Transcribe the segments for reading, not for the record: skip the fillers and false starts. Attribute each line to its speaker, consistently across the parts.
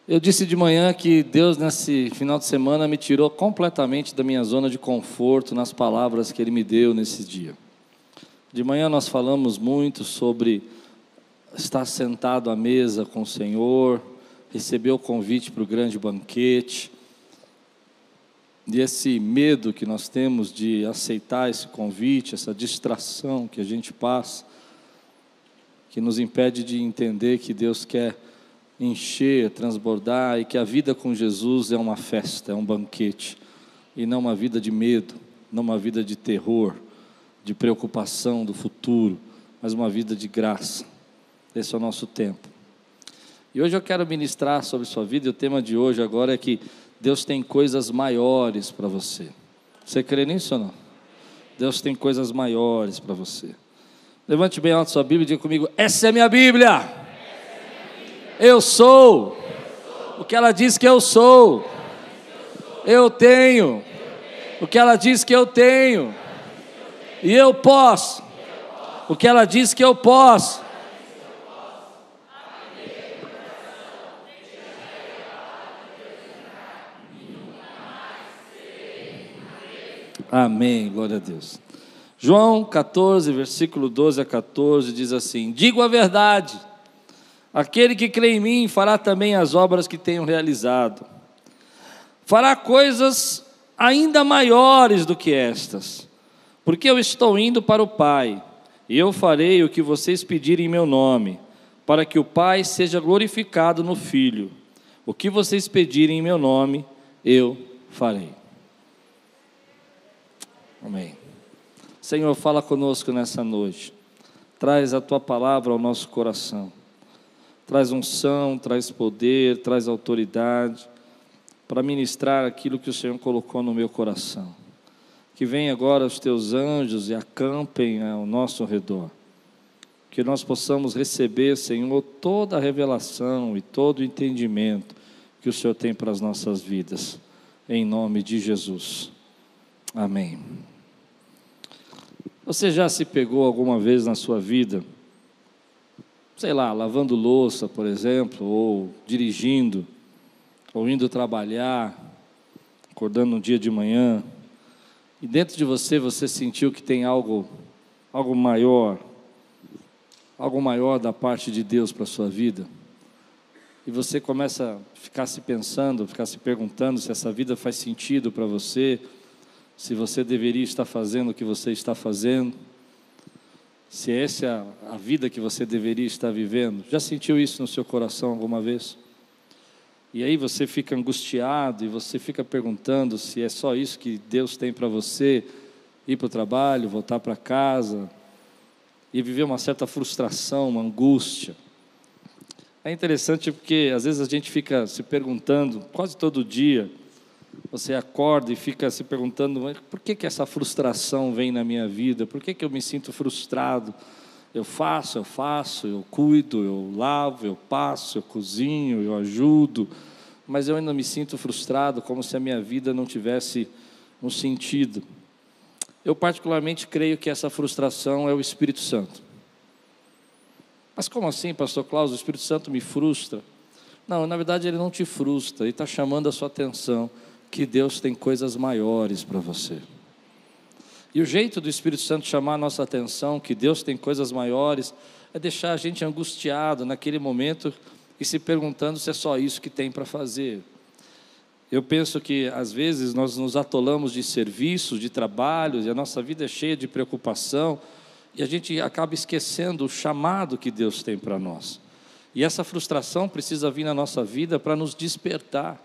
Speaker 1: Eu disse de manhã que Deus, nesse final de semana, me tirou completamente da minha zona de conforto nas palavras que Ele me deu nesse dia. De manhã nós falamos muito sobre estar sentado à mesa com o Senhor, receber o convite para o grande banquete, e esse medo que nós temos de aceitar esse convite, essa distração que a gente passa, que nos impede de entender que Deus quer encher, transbordar, e que a vida com Jesus é uma festa, é um banquete, e não uma vida de medo, não uma vida de terror, de preocupação do futuro, mas uma vida de graça. Esse é o nosso tempo. E hoje eu quero ministrar sobre sua vida, e o tema de hoje agora é que Deus tem coisas maiores para você. Você crê nisso ou não? Deus tem coisas maiores para você. Levante bem alto sua Bíblia e diga comigo: essa é minha Bíblia. Eu sou o que ela diz que eu sou. Eu tenho o que ela diz que eu tenho. E eu posso o que ela diz que eu posso. Amém, glória a Deus. João 14, versículo 12 a 14 diz assim: digo a verdade, aquele que crê em mim fará também as obras que tenho realizado. Fará coisas ainda maiores do que estas, porque eu estou indo para o Pai, e eu farei o que vocês pedirem em meu nome, para que o Pai seja glorificado no Filho. O que vocês pedirem em meu nome, eu farei. Amém. Senhor, fala conosco nessa noite. Traz a Tua palavra ao nosso coração. Traz unção, traz poder, traz autoridade para ministrar aquilo que o Senhor colocou no meu coração. Que venham agora os Teus anjos e acampem ao nosso redor. Que nós possamos receber, Senhor, toda a revelação e todo o entendimento que o Senhor tem para as nossas vidas. Em nome de Jesus. Amém. Você já se pegou alguma vez na sua vida, sei lá, lavando louça, por exemplo, ou dirigindo, ou indo trabalhar, acordando um dia de manhã, e dentro de você, você sentiu que tem algo maior da parte de Deus para a sua vida, e você começa a ficar se pensando, ficar se perguntando se essa vida faz sentido para você, se você deveria estar fazendo o que você está fazendo, se essa é a vida que você deveria estar vivendo. Já sentiu isso no seu coração alguma vez? E aí você fica angustiado e você fica perguntando se é só isso que Deus tem para você, ir para o trabalho, voltar para casa e viver uma certa frustração, uma angústia. É interessante porque às vezes a gente fica se perguntando, quase todo dia, você acorda e fica se perguntando: mas por que essa frustração vem na minha vida? Por que eu me sinto frustrado? Eu faço, eu cuido, eu lavo, eu passo, eu cozinho, eu ajudo, mas eu ainda me sinto frustrado, como se a minha vida não tivesse um sentido. Eu particularmente creio que essa frustração é o Espírito Santo. Mas como assim, pastor Cláudio, o Espírito Santo me frustra? Não, na verdade ele não te frustra, ele está chamando a sua atenção que Deus tem coisas maiores para você. E o jeito do Espírito Santo chamar a nossa atenção, que Deus tem coisas maiores, é deixar a gente angustiado naquele momento e se perguntando se é só isso que tem para fazer. Eu penso que às vezes nós nos atolamos de serviços, de trabalhos, e a nossa vida é cheia de preocupação, e a gente acaba esquecendo o chamado que Deus tem para nós. E essa frustração precisa vir na nossa vida para nos despertar,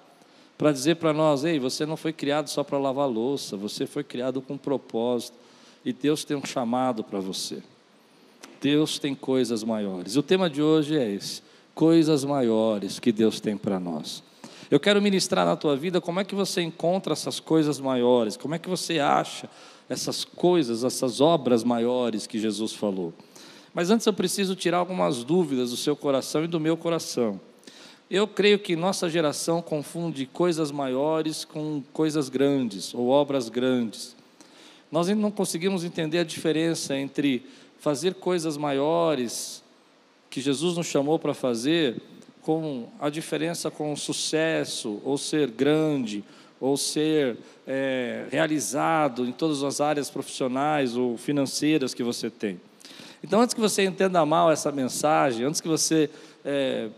Speaker 1: para dizer para nós: ei, você não foi criado só para lavar louça, você foi criado com um propósito, e Deus tem um chamado para você. Deus tem coisas maiores. E o tema de hoje é esse: coisas maiores que Deus tem para nós. Eu quero ministrar na tua vida como é que você encontra essas coisas maiores, como é que você acha essas coisas, essas obras maiores que Jesus falou. Mas antes eu preciso tirar algumas dúvidas do seu coração e do meu coração. Eu creio que nossa geração confunde coisas maiores com coisas grandes ou obras grandes. Nós ainda não conseguimos entender a diferença entre fazer coisas maiores que Jesus nos chamou para fazer com a diferença com o sucesso, ou ser grande, ou ser realizado em todas as áreas profissionais ou financeiras que você tem. Então, antes que você entenda mal essa mensagem, antes que você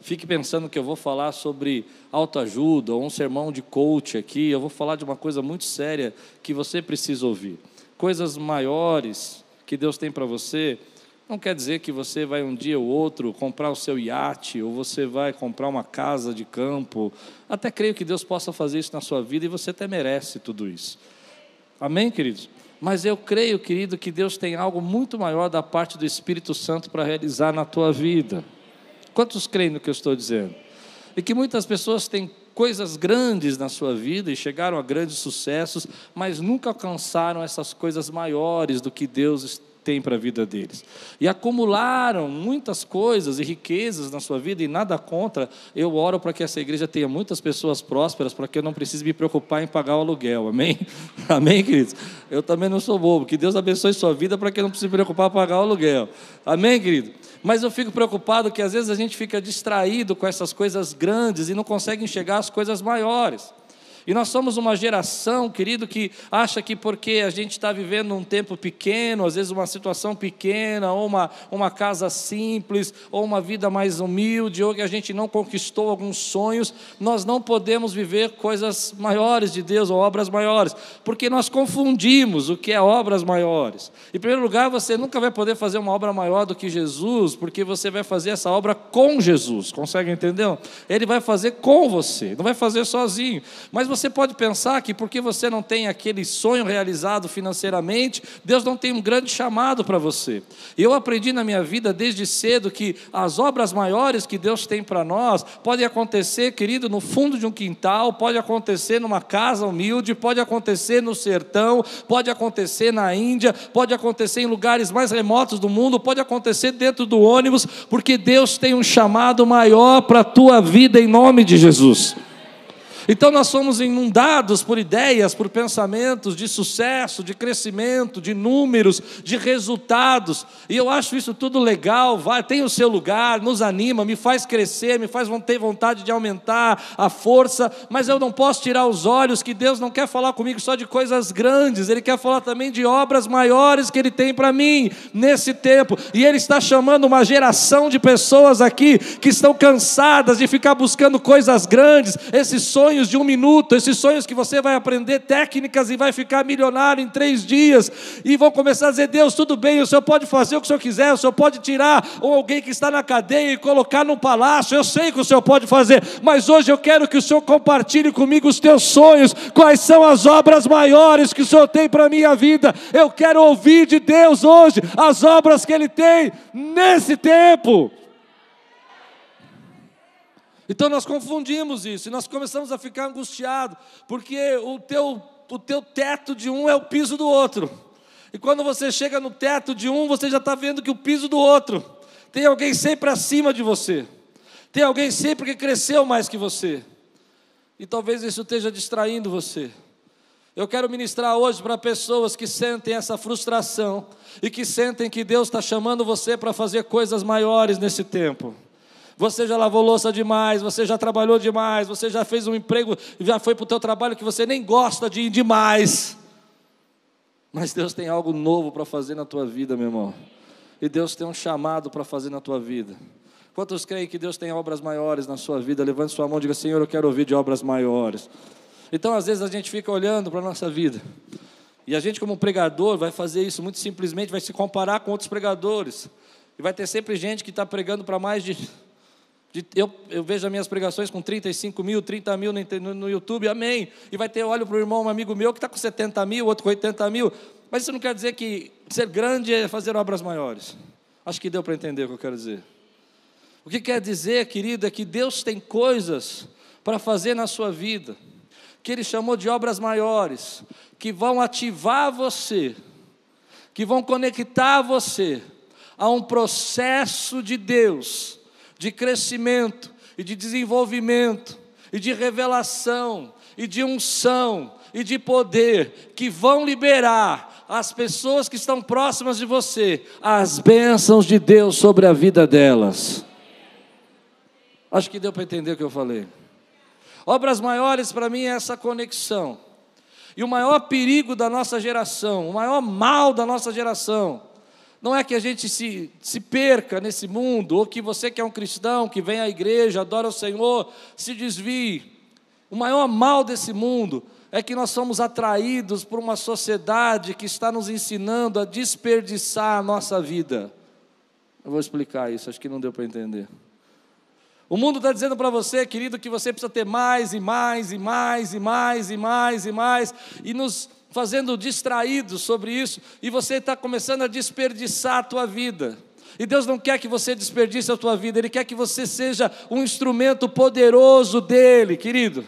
Speaker 1: fique pensando que eu vou falar sobre autoajuda ou um sermão de coach aqui, eu vou falar de uma coisa muito séria que você precisa ouvir. Coisas maiores que Deus tem para você, não quer dizer que você vai um dia ou outro comprar o seu iate, ou você vai comprar uma casa de campo. Até creio que Deus possa fazer isso na sua vida e você até merece tudo isso. Amém, queridos? Mas eu creio, querido, que Deus tem algo muito maior da parte do Espírito Santo para realizar na tua vida. Quantos creem no que eu estou dizendo? E que muitas pessoas têm coisas grandes na sua vida e chegaram a grandes sucessos, mas nunca alcançaram essas coisas maiores do que Deus tem para a vida deles. E acumularam muitas coisas e riquezas na sua vida, e nada contra. Eu oro para que essa igreja tenha muitas pessoas prósperas, para que eu não precise me preocupar em pagar o aluguel. Amém? Amém, queridos? Eu também não sou bobo. Que Deus abençoe sua vida para que eu não precise me preocupar em pagar o aluguel. Amém, querido? Mas eu fico preocupado que às vezes a gente fica distraído com essas coisas grandes e não consegue enxergar as coisas maiores. E nós somos uma geração, querido, que acha que porque a gente está vivendo um tempo pequeno, às vezes uma situação pequena, ou uma casa simples, ou uma vida mais humilde, ou que a gente não conquistou alguns sonhos, nós não podemos viver coisas maiores de Deus, ou obras maiores, porque nós confundimos o que é obras maiores. Em primeiro lugar, você nunca vai poder fazer uma obra maior do que Jesus, porque você vai fazer essa obra com Jesus, consegue entender? Ele vai fazer com você, não vai fazer sozinho. Mas você pode pensar que porque você não tem aquele sonho realizado financeiramente, Deus não tem um grande chamado para você. E eu aprendi na minha vida desde cedo que as obras maiores que Deus tem para nós podem acontecer, querido, no fundo de um quintal, pode acontecer numa casa humilde, pode acontecer no sertão, pode acontecer na Índia, pode acontecer em lugares mais remotos do mundo, pode acontecer dentro do ônibus, porque Deus tem um chamado maior para a tua vida em nome de Jesus. Então nós somos inundados por ideias, por pensamentos de sucesso, de crescimento, de números, de resultados, e eu acho isso tudo legal, tem o seu lugar, nos anima, me faz crescer, me faz ter vontade de aumentar a força, mas eu não posso tirar os olhos que Deus não quer falar comigo só de coisas grandes, Ele quer falar também de obras maiores que Ele tem para mim nesse tempo, e Ele está chamando uma geração de pessoas aqui que estão cansadas de ficar buscando coisas grandes, esses sonhos de 1 minuto, esses sonhos que você vai aprender técnicas e vai ficar milionário em 3 dias, e vão começar a dizer: Deus, tudo bem, o Senhor pode fazer o que o Senhor quiser, o Senhor pode tirar alguém que está na cadeia e colocar num palácio, eu sei que o Senhor pode fazer, mas hoje eu quero que o Senhor compartilhe comigo os teus sonhos, quais são as obras maiores que o Senhor tem para a minha vida. Eu quero ouvir de Deus hoje as obras que Ele tem nesse tempo. Então nós confundimos isso, e nós começamos a ficar angustiados, porque o teu teto de um é o piso do outro, e quando você chega no teto de um, você já está vendo que o piso do outro, tem alguém sempre acima de você, tem alguém sempre que cresceu mais que você, e talvez isso esteja distraindo você. Eu quero ministrar hoje para pessoas que sentem essa frustração, e que sentem que Deus está chamando você para fazer coisas maiores nesse tempo. Você já lavou louça demais, você já trabalhou demais, você já fez um emprego, já foi para o teu trabalho que você nem gosta de ir demais. Mas Deus tem algo novo para fazer na tua vida, meu irmão. E Deus tem um chamado para fazer na tua vida. Quantos creem que Deus tem obras maiores na sua vida? Levante sua mão e diga: Senhor, eu quero ouvir de obras maiores. Então, às vezes a gente fica olhando para a nossa vida, e a gente, como pregador, vai fazer isso muito simplesmente, vai se comparar com outros pregadores, e vai ter sempre gente que está pregando para mais de... Eu vejo as minhas pregações com 35 mil, 30 mil no YouTube, amém. E vai ter, olho para o irmão, um amigo meu que está com 70 mil, outro com 80 mil. Mas isso não quer dizer que ser grande é fazer obras maiores. Acho que deu para entender o que eu quero dizer. O que quer dizer, querido, é que Deus tem coisas para fazer na sua vida, que Ele chamou de obras maiores, que vão ativar você, que vão conectar você a um processo de Deus, de crescimento e de desenvolvimento e de revelação e de unção e de poder, que vão liberar as pessoas que estão próximas de você as bênçãos de Deus sobre a vida delas. Acho que deu para entender o que eu falei. Obras maiores para mim é essa conexão. E o maior perigo da nossa geração, o maior mal da nossa geração, não é que a gente se perca nesse mundo, ou que você que é um cristão, que vem à igreja, adora o Senhor, se desvie. O maior mal desse mundo é que nós somos atraídos por uma sociedade que está nos ensinando a desperdiçar a nossa vida. Eu vou explicar isso, acho que não deu para entender. O mundo está dizendo para você, querido, que você precisa ter mais e mais e mais e mais e mais e mais, e nos fazendo distraídos sobre isso, e você está começando a desperdiçar a tua vida. E Deus não quer que você desperdice a tua vida, Ele quer que você seja um instrumento poderoso dEle, querido.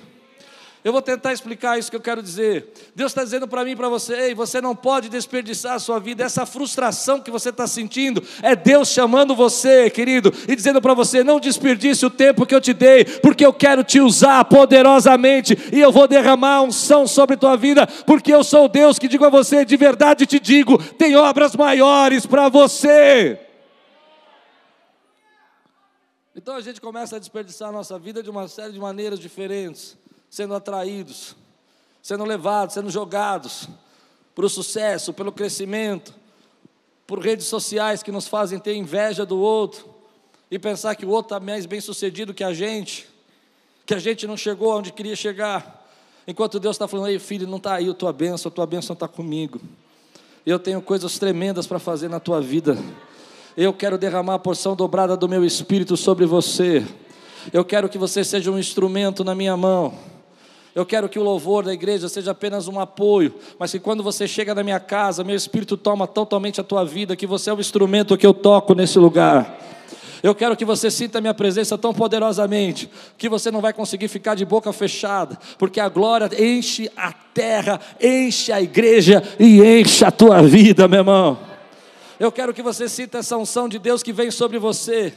Speaker 1: Eu vou tentar explicar isso que eu quero dizer. Deus está dizendo para mim e para você: ei, você não pode desperdiçar a sua vida. Essa frustração que você está sentindo é Deus chamando você, querido, e dizendo para você: não desperdice o tempo que eu te dei, porque eu quero te usar poderosamente, e eu vou derramar unção sobre a tua vida, porque eu sou o Deus que digo a você, de verdade te digo, tem obras maiores para você. Então a gente começa a desperdiçar a nossa vida de uma série de maneiras diferentes, sendo atraídos, sendo levados, sendo jogados para o sucesso, pelo crescimento, por redes sociais que nos fazem ter inveja do outro e pensar que o outro está mais bem sucedido que a gente não chegou onde queria chegar, enquanto Deus está falando: ei filho, não está aí a tua bênção está comigo, eu tenho coisas tremendas para fazer na tua vida, eu quero derramar a porção dobrada do meu Espírito sobre você, eu quero que você seja um instrumento na minha mão. Eu quero que o louvor da igreja seja apenas um apoio, mas que quando você chega na minha casa, meu Espírito toma totalmente a tua vida, que você é o instrumento que eu toco nesse lugar. Eu quero que você sinta a minha presença tão poderosamente, que você não vai conseguir ficar de boca fechada, porque a glória enche a terra, enche a igreja e enche a tua vida, meu irmão. Eu quero que você sinta essa unção de Deus que vem sobre você,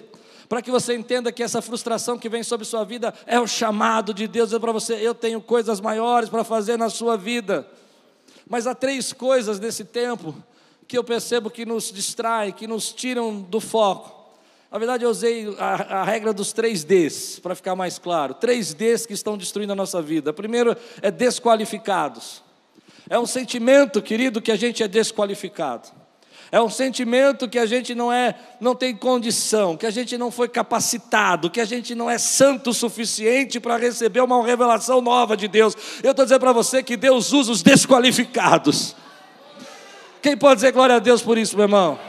Speaker 1: para que você entenda que essa frustração que vem sobre sua vida é o chamado de Deus, dizendo para você: eu tenho coisas maiores para fazer na sua vida. Mas há 3 coisas nesse tempo que eu percebo que nos distraem, que nos tiram do foco. Na verdade eu usei a regra dos 3 Ds, para ficar mais claro. 3 Ds que estão destruindo a nossa vida. Primeiro é desqualificados. É um sentimento, querido, que a gente é desqualificado. É um sentimento que a gente não tem condição, que a gente não foi capacitado, que a gente não é santo o suficiente para receber uma revelação nova de Deus. Eu estou dizendo para você que Deus usa os desqualificados. Quem pode dizer glória a Deus por isso, meu irmão?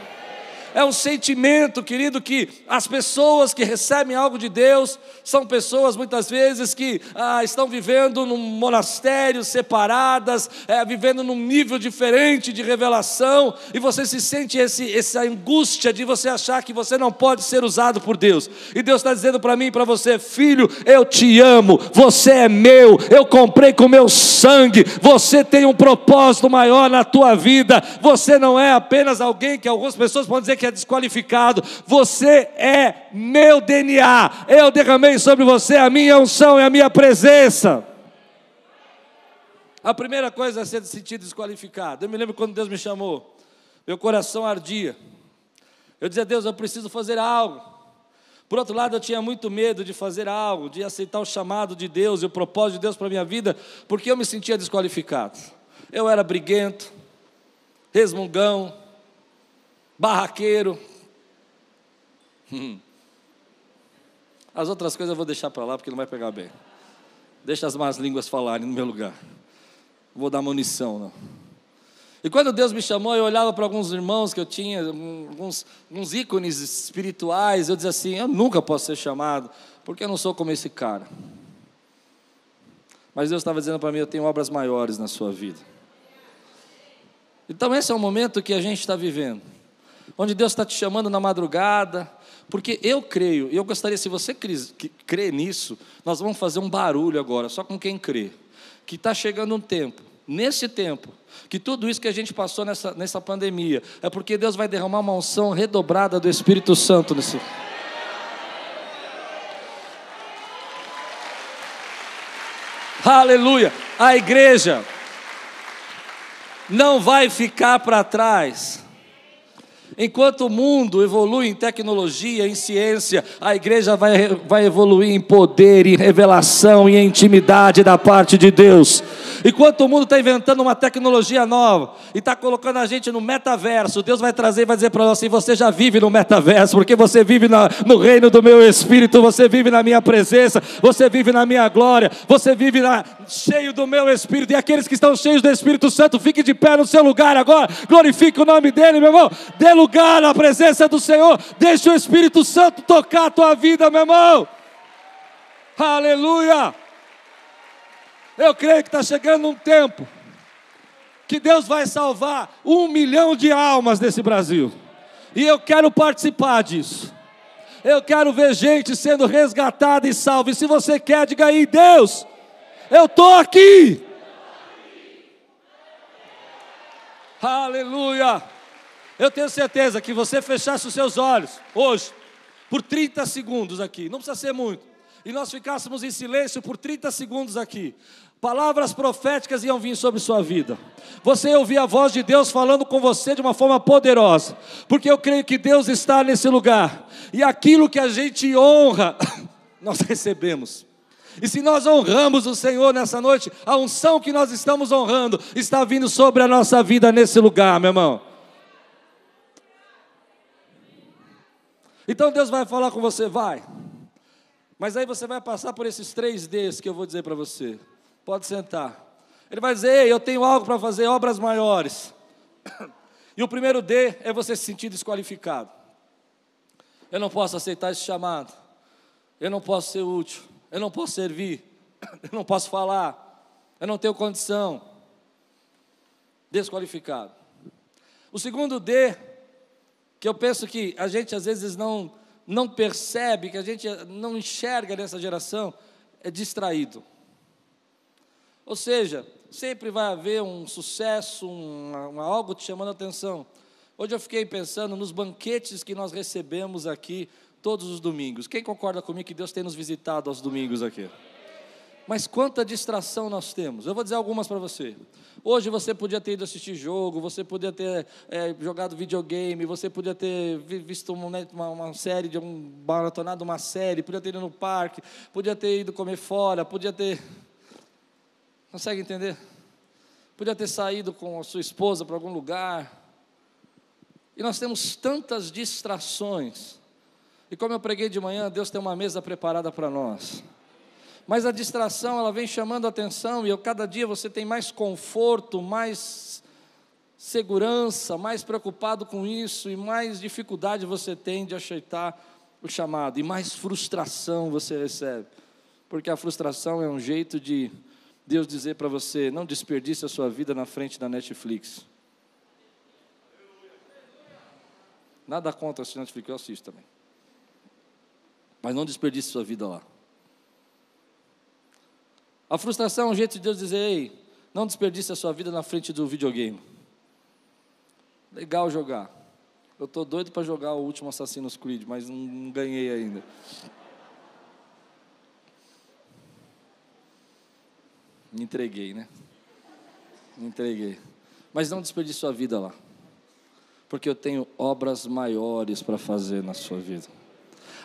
Speaker 1: É um sentimento, querido, que as pessoas que recebem algo de Deus são pessoas muitas vezes que estão vivendo num monastério, separadas, vivendo num nível diferente de revelação, e você se sente essa angústia de você achar que você não pode ser usado por Deus. E Deus está dizendo para mim e para você: filho, eu te amo, você é meu, eu comprei com meu sangue, você tem um propósito maior na tua vida, você não é apenas alguém que algumas pessoas podem dizer que é desqualificado, você é meu DNA, eu derramei sobre você a minha unção e a minha presença. A primeira coisa é ser sentido desqualificado. Eu me lembro quando Deus me chamou, meu coração ardia, eu dizia: Deus, eu preciso fazer algo. Por outro lado, eu tinha muito medo de fazer algo, de aceitar o chamado de Deus e o propósito de Deus para a minha vida, porque eu me sentia desqualificado. Eu era briguento, resmungão, barraqueiro. As outras coisas eu vou deixar para lá, porque não vai pegar bem. Deixa as más línguas falarem no meu lugar. Não vou dar munição, não. E quando Deus me chamou, eu olhava para alguns irmãos que eu tinha, alguns ícones espirituais, eu dizia assim: eu nunca posso ser chamado, porque eu não sou como esse cara. Mas Deus estava dizendo para mim: eu tenho obras maiores na sua vida. Então esse é o momento que a gente está vivendo, onde Deus está te chamando na madrugada, porque eu creio, e eu gostaria, se você crê nisso, nós vamos fazer um barulho agora, só com quem crê, que está chegando um tempo, nesse tempo, que tudo isso que a gente passou nessa pandemia, é porque Deus vai derramar uma unção redobrada do Espírito Santo nesse... Aleluia! A igreja não vai ficar para trás. Enquanto o mundo evolui em tecnologia, em ciência, a igreja vai evoluir em poder, em revelação e em intimidade da parte de Deus. Enquanto o mundo está inventando uma tecnologia nova e está colocando a gente no metaverso, Deus vai trazer e vai dizer para nós assim: você já vive no metaverso, porque você vive no reino do meu Espírito, você vive na minha presença, você vive na minha glória, você vive cheio do meu Espírito. E aqueles que estão cheios do Espírito Santo, fique de pé no seu lugar agora, glorifique o nome dele, meu irmão. Dê lugar à presença do Senhor, deixa o Espírito Santo tocar a tua vida, meu irmão. Aleluia. Eu creio que está chegando um tempo que Deus vai salvar 1 milhão de almas desse Brasil, e eu quero participar disso. Eu quero ver gente sendo resgatada e salva. E se você quer, diga aí: Deus, eu estou aqui. Aleluia. Eu tenho certeza que você fechasse os seus olhos hoje, por 30 segundos aqui, não precisa ser muito, e nós ficássemos em silêncio por 30 segundos aqui, palavras proféticas iam vir sobre sua vida. Você ia ouvir a voz de Deus falando com você de uma forma poderosa, porque eu creio que Deus está nesse lugar, e aquilo que a gente honra, nós recebemos. E se nós honramos o Senhor nessa noite, a unção que nós estamos honrando está vindo sobre a nossa vida nesse lugar, meu irmão. Então Deus vai falar com você, vai. Mas aí você vai passar por esses 3 Ds que eu vou dizer para você. Pode sentar. Ele vai dizer: ei, eu tenho algo para fazer, obras maiores. E o primeiro D é você se sentir desqualificado. Eu não posso aceitar esse chamado. Eu não posso ser útil. Eu não posso servir. Eu não posso falar. Eu não tenho condição. Desqualificado. O segundo D, que eu penso que a gente às vezes não percebe, que a gente não enxerga nessa geração, é distraído. Ou seja, sempre vai haver um sucesso, algo te chamando a atenção. Hoje eu fiquei pensando nos banquetes que nós recebemos aqui todos os domingos. Quem concorda comigo que Deus tem nos visitado aos domingos aqui? Mas quanta distração nós temos. Eu vou dizer algumas para você. Hoje você podia ter ido assistir jogo, você podia ter jogado videogame, você podia ter visto uma série, maratonado uma série, podia ter ido no parque, podia ter ido comer fora, podia ter... Consegue entender? Podia ter saído com a sua esposa para algum lugar. E nós temos tantas distrações. E como eu preguei de manhã, Deus tem uma mesa preparada para nós. Mas a distração, ela vem chamando a atenção, e cada dia você tem mais conforto, mais segurança, mais preocupado com isso, e mais dificuldade você tem de aceitar o chamado, e mais frustração você recebe, porque a frustração é um jeito de Deus dizer para você: não desperdice a sua vida na frente da Netflix. Nada contra a Netflix, eu assisto também, mas não desperdice a sua vida lá. A frustração é um jeito de Deus dizer: ei, não desperdice a sua vida na frente do videogame. Legal jogar. Eu estou doido para jogar o último Assassin's Creed, mas não ganhei ainda. Me entreguei, né? Me entreguei. Mas não desperdice sua vida lá, porque eu tenho obras maiores para fazer na sua vida.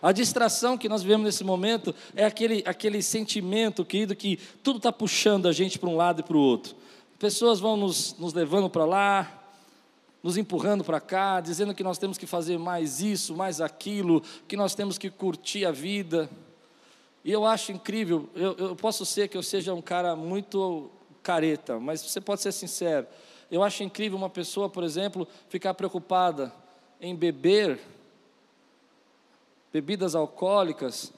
Speaker 1: A distração que nós vivemos nesse momento é aquele sentimento, querido, que tudo está puxando a gente para um lado e para o outro. Pessoas vão nos levando para lá, nos empurrando para cá, dizendo que nós temos que fazer mais isso, mais aquilo, que nós temos que curtir a vida. E eu acho incrível, eu posso ser que eu seja um cara muito careta, mas você pode ser sincero. Eu acho incrível uma pessoa, por exemplo, ficar preocupada em beber bebidas alcoólicas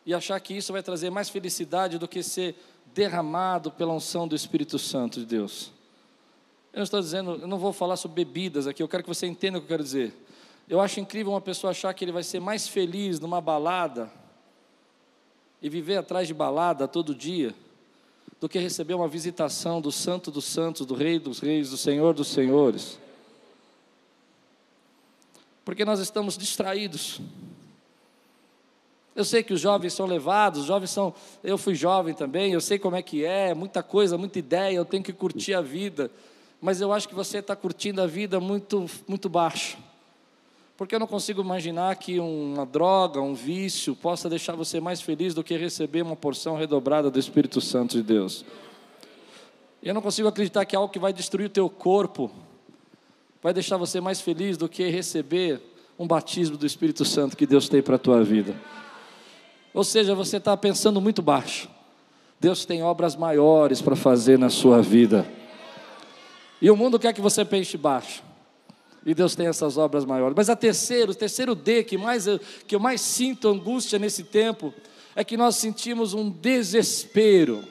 Speaker 1: e achar que isso vai trazer mais felicidade do que ser derramado pela unção do Espírito Santo de Deus. Eu não estou dizendo, eu não vou falar sobre bebidas aqui, eu quero que você entenda o que eu quero dizer. Eu acho incrível uma pessoa achar que ele vai ser mais feliz numa balada e viver atrás de balada todo dia, do que receber uma visitação do Santo dos Santos, do Rei dos Reis, do Senhor dos Senhores. Porque nós estamos distraídos. Eu sei que os jovens são levados, eu fui jovem também, eu sei como é que é, muita coisa, muita ideia, eu tenho que curtir a vida, mas eu acho que você está curtindo a vida muito, muito baixo, Porque eu não consigo imaginar que uma droga, um vício, possa deixar você mais feliz do que receber uma porção redobrada do Espírito Santo de Deus. Eu não consigo acreditar que algo que vai destruir o teu corpo vai deixar você mais feliz do que receber um batismo do Espírito Santo que Deus tem para a tua vida. Ou seja, você está pensando muito baixo. Deus tem obras maiores para fazer na sua vida. E o mundo quer que você pense baixo. E Deus tem essas obras maiores. Mas o terceiro D que eu mais sinto angústia nesse tempo, é que nós sentimos um desespero.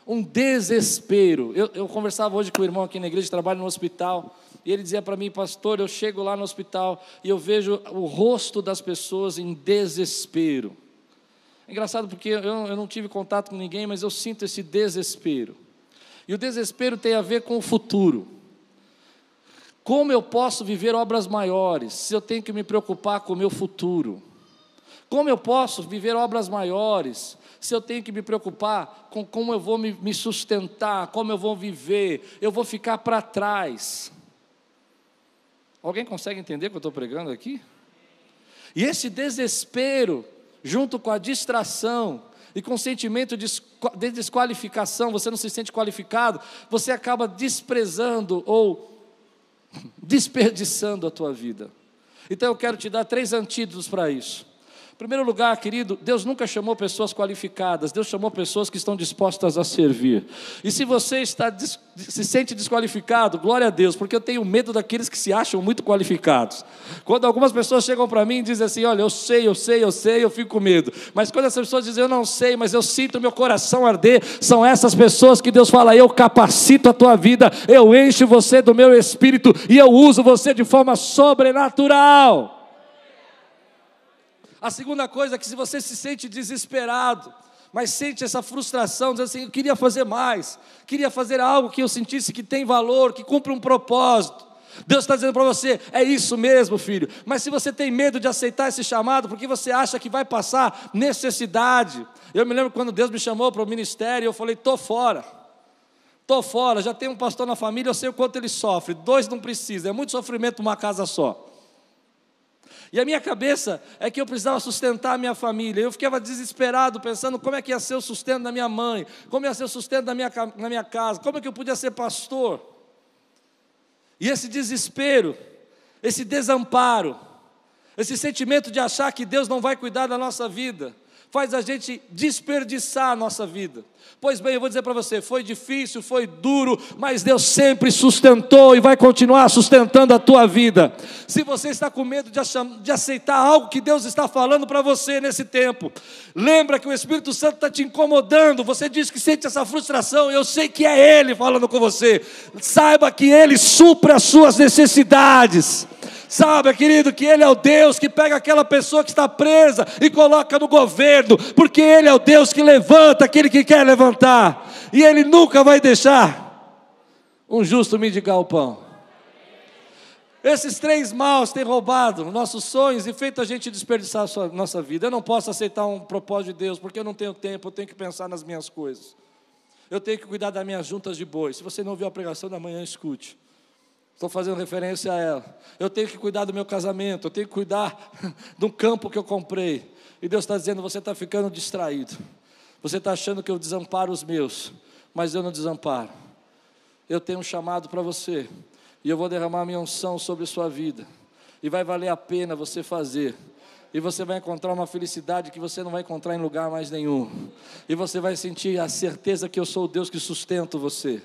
Speaker 1: Um desespero. Eu conversava hoje com o irmão aqui na igreja, trabalho no hospital, e ele dizia para mim: pastor, eu chego lá no hospital e eu vejo o rosto das pessoas em desespero. É engraçado porque eu não tive contato com ninguém, mas eu sinto esse desespero. E o desespero tem a ver com o futuro. Como eu posso viver obras maiores se eu tenho que me preocupar com o meu futuro? Como eu posso viver obras maiores se eu tenho que me preocupar com como eu vou me sustentar, como eu vou viver? Eu vou ficar para trás. Alguém consegue entender o que eu estou pregando aqui? E esse desespero, junto com a distração e com o sentimento de desqualificação, você não se sente qualificado, você acaba desprezando ou desperdiçando a tua vida. Então eu quero te dar 3 antídotos para isso. Em primeiro lugar, querido, Deus nunca chamou pessoas qualificadas, Deus chamou pessoas que estão dispostas a servir. E se você se sente desqualificado, glória a Deus, porque eu tenho medo daqueles que se acham muito qualificados. Quando algumas pessoas chegam para mim e dizem assim: olha, eu sei, eu fico com medo. Mas quando essas pessoas dizem: eu não sei, mas eu sinto meu coração arder, são essas pessoas que Deus fala: eu capacito a tua vida, eu encho você do meu espírito e eu uso você de forma sobrenatural. A segunda coisa é que, se você se sente desesperado, mas sente essa frustração, diz assim: eu queria fazer mais, queria fazer algo que eu sentisse que tem valor, que cumpre um propósito. Deus está dizendo para você: é isso mesmo, filho. Mas se você tem medo de aceitar esse chamado, porque você acha que vai passar necessidade. Eu me lembro quando Deus me chamou para o ministério, eu falei: estou fora, já tem um pastor na família, eu sei o quanto ele sofre, 2 não precisa, é muito sofrimento uma casa só. E a minha cabeça é que eu precisava sustentar a minha família. Eu ficava desesperado, pensando como é que ia ser o sustento da minha mãe, como ia ser o sustento na minha casa, como é que eu podia ser pastor. E esse desespero, esse desamparo, esse sentimento de achar que Deus não vai cuidar da nossa vida, faz a gente desperdiçar a nossa vida. Pois bem, eu vou dizer para você: foi difícil, foi duro, mas Deus sempre sustentou e vai continuar sustentando a tua vida. Se você está com medo de aceitar algo que Deus está falando para você nesse tempo, lembra que o Espírito Santo está te incomodando. Você diz que sente essa frustração, eu sei que é Ele falando com você. Saiba que Ele supre as suas necessidades. Sabe, querido, que Ele é o Deus que pega aquela pessoa que está presa e coloca no governo, porque Ele é o Deus que levanta aquele que quer levantar, e Ele nunca vai deixar um justo mendigar o pão. Esses 3 maus têm roubado nossos sonhos e feito a gente desperdiçar a nossa vida. Eu não posso aceitar um propósito de Deus, porque eu não tenho tempo, eu tenho que pensar nas minhas coisas, eu tenho que cuidar das minhas juntas de boi. Se você não ouviu a pregação da manhã, escute. Estou fazendo referência a ela. Eu tenho que cuidar do meu casamento, eu tenho que cuidar de um campo que eu comprei. E Deus está dizendo: você está ficando distraído. Você está achando que eu desamparo os meus, mas eu não desamparo. Eu tenho um chamado para você, e eu vou derramar a minha unção sobre a sua vida. E vai valer a pena você fazer. E você vai encontrar uma felicidade que você não vai encontrar em lugar mais nenhum. E você vai sentir a certeza que eu sou o Deus que sustento você.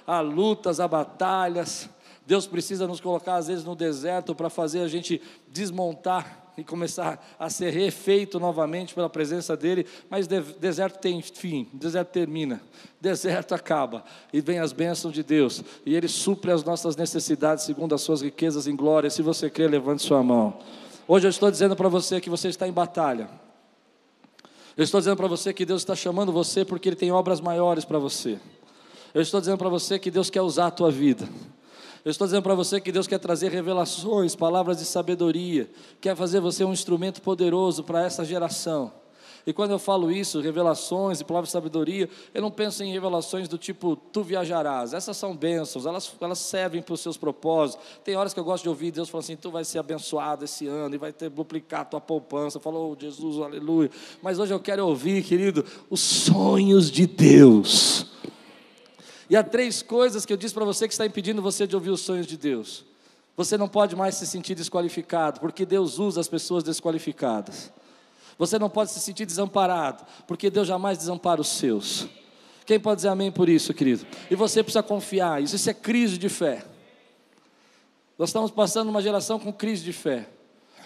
Speaker 1: Há lutas, há batalhas. Deus precisa nos colocar às vezes no deserto para fazer a gente desmontar e começar a ser refeito novamente pela presença dEle. Mas deserto tem fim, deserto termina, deserto acaba e vem as bênçãos de Deus, e Ele supre as nossas necessidades segundo as suas riquezas em glória. Se você crê, levante sua mão. Hoje eu estou dizendo para você que você está em batalha. Eu estou dizendo para você que Deus está chamando você porque Ele tem obras maiores para você. Eu estou dizendo para você que Deus quer usar a tua vida. Eu estou dizendo para você que Deus quer trazer revelações, palavras de sabedoria, quer fazer você um instrumento poderoso para essa geração. E quando eu falo isso, revelações e palavras de sabedoria, eu não penso em revelações do tipo, tu viajarás. Essas são bênçãos, elas servem para os seus propósitos. Tem horas que eu gosto de ouvir Deus falando assim, tu vai ser abençoado esse ano, e vai ter duplicar a tua poupança. Falou, oh, Jesus, aleluia. Mas hoje eu quero ouvir, querido, os sonhos de Deus. E há 3 coisas que eu disse para você que está impedindo você de ouvir os sonhos de Deus. Você não pode mais se sentir desqualificado, porque Deus usa as pessoas desqualificadas. Você não pode se sentir desamparado, porque Deus jamais desampara os seus. Quem pode dizer amém por isso, querido? E você precisa confiar, isso é crise de fé. Nós estamos passando uma geração com crise de fé.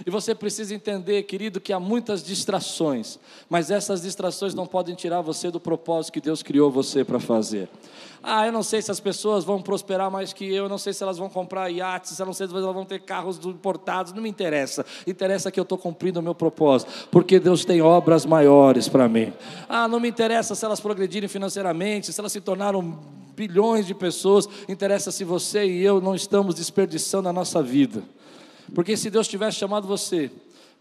Speaker 1: E você precisa entender, querido, que há muitas distrações, mas essas distrações não podem tirar você do propósito que Deus criou você para fazer. Eu não sei se as pessoas vão prosperar mais que eu não sei se elas vão comprar iates, eu não sei se elas vão ter carros importados, não me interessa. Interessa que eu estou cumprindo o meu propósito, porque Deus tem obras maiores para mim. Não me interessa se elas progredirem financeiramente, se elas se tornaram bilhões de pessoas, interessa se você e eu não estamos desperdiçando a nossa vida. Porque se Deus tivesse chamado você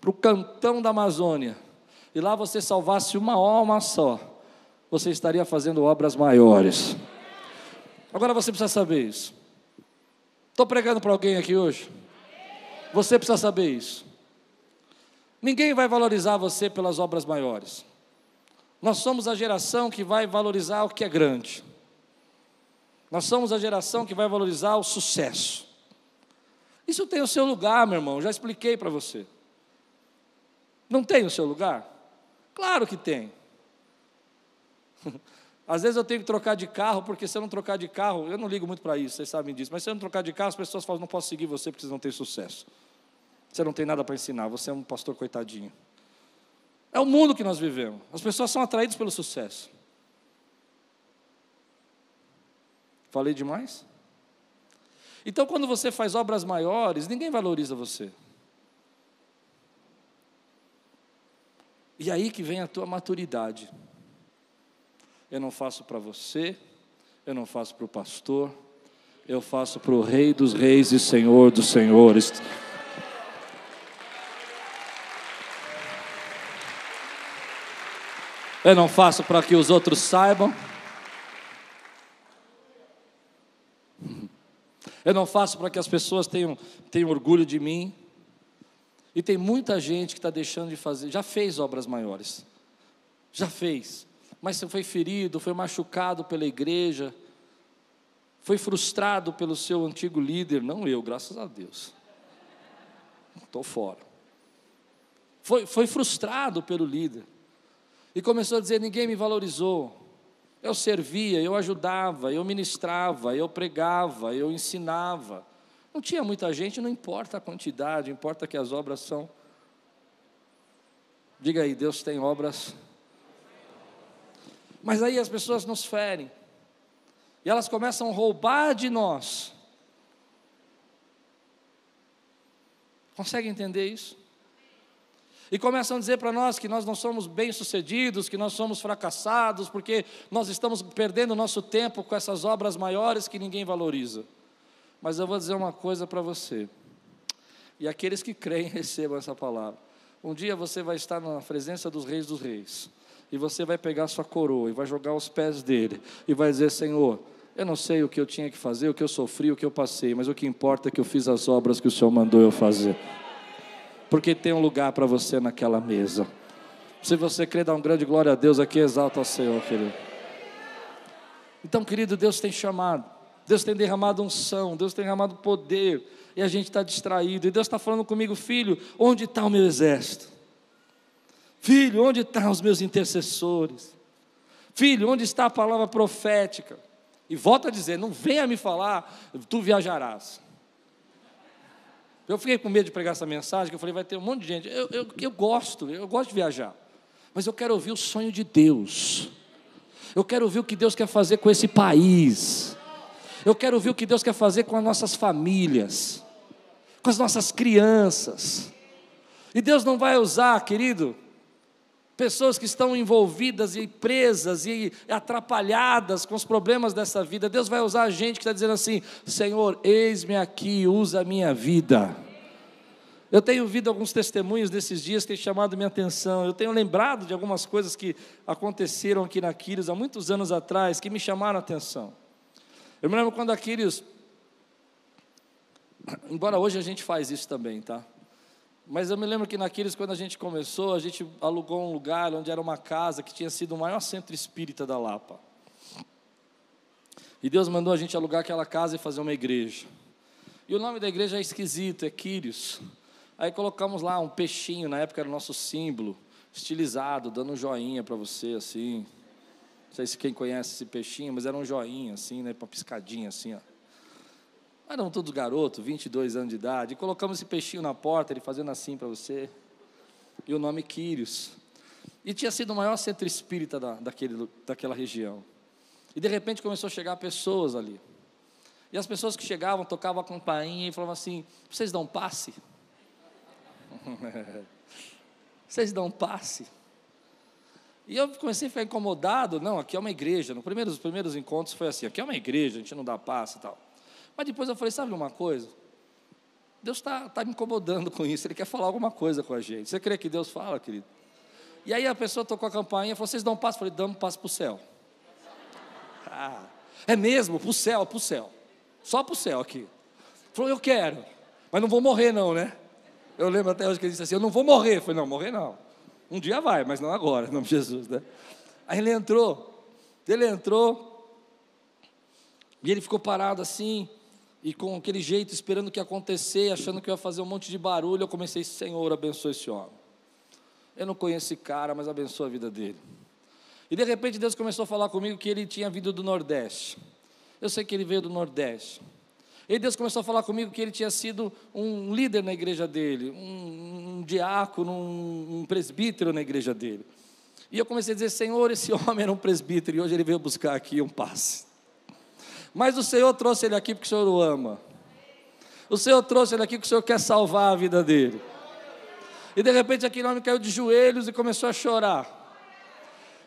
Speaker 1: para o cantão da Amazônia, e lá você salvasse uma alma só, você estaria fazendo obras maiores. Agora você precisa saber isso. Estou pregando para alguém aqui hoje? Você precisa saber isso. Ninguém vai valorizar você pelas obras maiores. Nós somos a geração que vai valorizar o que é grande. Nós somos a geração que vai valorizar o sucesso. Isso tem o seu lugar, meu irmão, já expliquei para você. Não tem o seu lugar? Claro que tem. Às vezes eu tenho que trocar de carro, porque se eu não trocar de carro, eu não ligo muito para isso, vocês sabem disso, mas se eu não trocar de carro, as pessoas falam, não posso seguir você porque você não tem sucesso. Você não tem nada para ensinar, você é um pastor coitadinho. É o mundo que nós vivemos, as pessoas são atraídas pelo sucesso. Falei demais? Então, quando você faz obras maiores, ninguém valoriza você. E aí que vem a tua maturidade. Eu não faço para você, eu não faço para o pastor, eu faço para o Rei dos Reis e Senhor dos Senhores. Eu não faço para que os outros saibam. Eu não faço para que as pessoas tenham orgulho de mim. E tem muita gente que está deixando de fazer, já fez obras maiores, já fez, mas foi ferido, foi machucado pela igreja, foi frustrado pelo seu antigo líder, não eu, graças a Deus, estou fora. Foi frustrado pelo líder, e começou a dizer, ninguém me valorizou. Eu servia, eu ajudava, eu ministrava, eu pregava, eu ensinava. Não tinha muita gente, não importa a quantidade, importa que as obras são. Diga aí, Deus tem obras. Mas aí as pessoas nos ferem. E elas começam a roubar de nós. Consegue entender isso? E começam a dizer para nós que nós não somos bem-sucedidos, que nós somos fracassados, porque nós estamos perdendo o nosso tempo com essas obras maiores que ninguém valoriza. Mas eu vou dizer uma coisa para você, e aqueles que creem recebam essa palavra. Um dia você vai estar na presença dos reis dos reis, e você vai pegar sua coroa, e vai jogar aos pés dele, e vai dizer, Senhor, eu não sei o que eu tinha que fazer, o que eu sofri, o que eu passei, mas o que importa é que eu fiz as obras que o Senhor mandou eu fazer. Porque tem um lugar para você naquela mesa. Se você crê, dá um grande glória a Deus aqui, exalta ao Senhor, querido. Então, querido, Deus tem chamado, Deus tem derramado unção, Deus tem derramado poder, e a gente está distraído, e Deus está falando comigo, filho, onde está o meu exército? Filho, onde estão os meus intercessores? Filho, onde está a palavra profética? E volta a dizer, não venha me falar, tu viajarás. Eu fiquei com medo de pregar essa mensagem, que eu falei, vai ter um monte de gente. Eu gosto de viajar, mas eu quero ouvir o sonho de Deus. Eu quero ouvir o que Deus quer fazer com esse país. Eu quero ouvir o que Deus quer fazer com as nossas famílias, com as nossas crianças. E Deus não vai usar, querido, pessoas que estão envolvidas e presas e atrapalhadas com os problemas dessa vida. Deus vai usar a gente que está dizendo assim, Senhor, eis-me aqui, usa a minha vida. Eu tenho ouvido alguns testemunhos desses dias que têm chamado minha atenção. Eu tenho lembrado de algumas coisas que aconteceram aqui na Quírios há muitos anos atrás, que me chamaram a atenção. Eu me lembro quando a Quírios, embora hoje a gente faz isso também, tá? Mas eu me lembro que na Quírios, quando a gente começou, a gente alugou um lugar onde era uma casa que tinha sido o maior centro espírita da Lapa. E Deus mandou a gente alugar aquela casa e fazer uma igreja. E o nome da igreja é esquisito, é Quírios. Aí colocamos lá um peixinho, na época era o nosso símbolo, estilizado, dando um joinha para você, assim. Não sei se quem conhece esse peixinho, mas era um joinha, assim, né, uma piscadinha, assim, ó. Eram todos garotos, 22 anos de idade. E colocamos esse peixinho na porta, ele fazendo assim para você. E o nome Quírios. E tinha sido o maior centro espírita daquela região. E de repente começou a chegar pessoas ali. E as pessoas que chegavam, tocavam a campainha e falavam assim: vocês dão passe? Vocês dão passe? E eu comecei a ficar incomodado. Não, aqui é uma igreja. Nos primeiros encontros foi assim: aqui é uma igreja, a gente não dá passe e tal. Mas depois eu falei: sabe uma coisa? Deus está me incomodando com isso. Ele quer falar alguma coisa com a gente. Você crê que Deus fala, querido? E aí a pessoa tocou a campainha e falou: vocês dão passe? Eu falei: damos passe para o céu. Ah, é mesmo? Para o céu, para o céu. Só para o céu aqui. Ele falou: eu quero, mas não vou morrer não, né? Eu lembro até hoje que ele disse assim: eu não vou morrer. Eu falei: não, morrer não. Um dia vai, mas não agora, em nome de Jesus, né? Aí ele entrou, e ele ficou parado assim, e com aquele jeito, esperando o que ia acontecer, achando que eu ia fazer um monte de barulho. Eu comecei: Senhor, abençoa esse homem. Eu não conheço esse cara, mas abençoa a vida dele. E de repente Deus começou a falar comigo que ele tinha vindo do Nordeste. Eu sei que ele veio do Nordeste. E Deus começou a falar comigo que ele tinha sido um líder na igreja dele, um diácono, um presbítero na igreja dele. E eu comecei a dizer: Senhor, esse homem era um presbítero e hoje ele veio buscar aqui um passe. Mas o Senhor trouxe ele aqui porque o Senhor o ama. O Senhor trouxe ele aqui porque o Senhor quer salvar a vida dele. E de repente aquele homem caiu de joelhos e começou a chorar.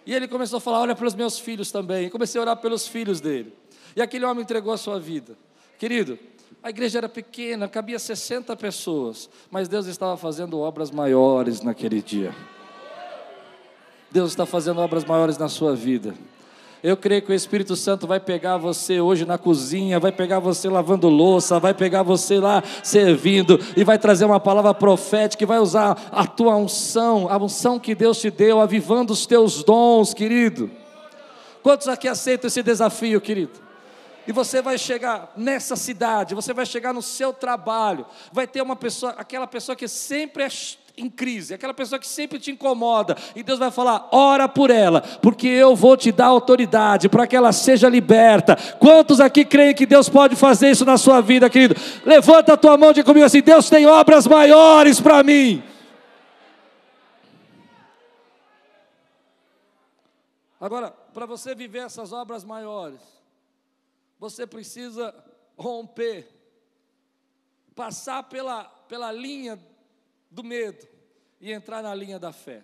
Speaker 1: E ele começou a falar: olha pelos meus filhos também. E comecei a orar pelos filhos dele. E aquele homem entregou a sua vida. Querido, a igreja era pequena, cabia 60 pessoas, mas Deus estava fazendo obras maiores naquele dia. Deus está fazendo obras maiores na sua vida. Eu creio que o Espírito Santo vai pegar você hoje na cozinha, vai pegar você lavando louça, vai pegar você lá servindo, e vai trazer uma palavra profética, e vai usar a tua unção, a unção que Deus te deu, avivando os teus dons, querido. Quantos aqui aceitam esse desafio, querido? E você vai chegar nessa cidade, você vai chegar no seu trabalho, vai ter uma pessoa, aquela pessoa que sempre é em crise, aquela pessoa que sempre te incomoda, e Deus vai falar: ora por ela, porque eu vou te dar autoridade para que ela seja liberta. Quantos aqui creem que Deus pode fazer isso na sua vida, querido? Levanta a tua mão e diga comigo assim: Deus tem obras maiores para mim. Agora, para você viver essas obras maiores, você precisa romper, passar pela linha do medo e entrar na linha da fé.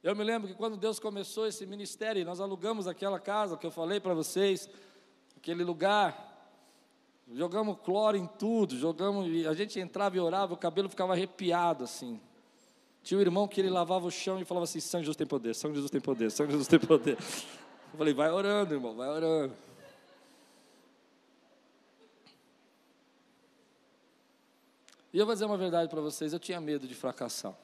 Speaker 1: Eu me lembro que quando Deus começou esse ministério, nós alugamos aquela casa que eu falei para vocês, aquele lugar, jogamos cloro em tudo, a gente entrava e orava, o cabelo ficava arrepiado assim. Tinha um irmão que ele lavava o chão e falava assim: São Jesus tem poder, São Jesus tem poder, São Jesus tem poder. Eu falei: vai orando, irmão, vai orando. E eu vou dizer uma verdade para vocês: eu tinha medo de fracassar.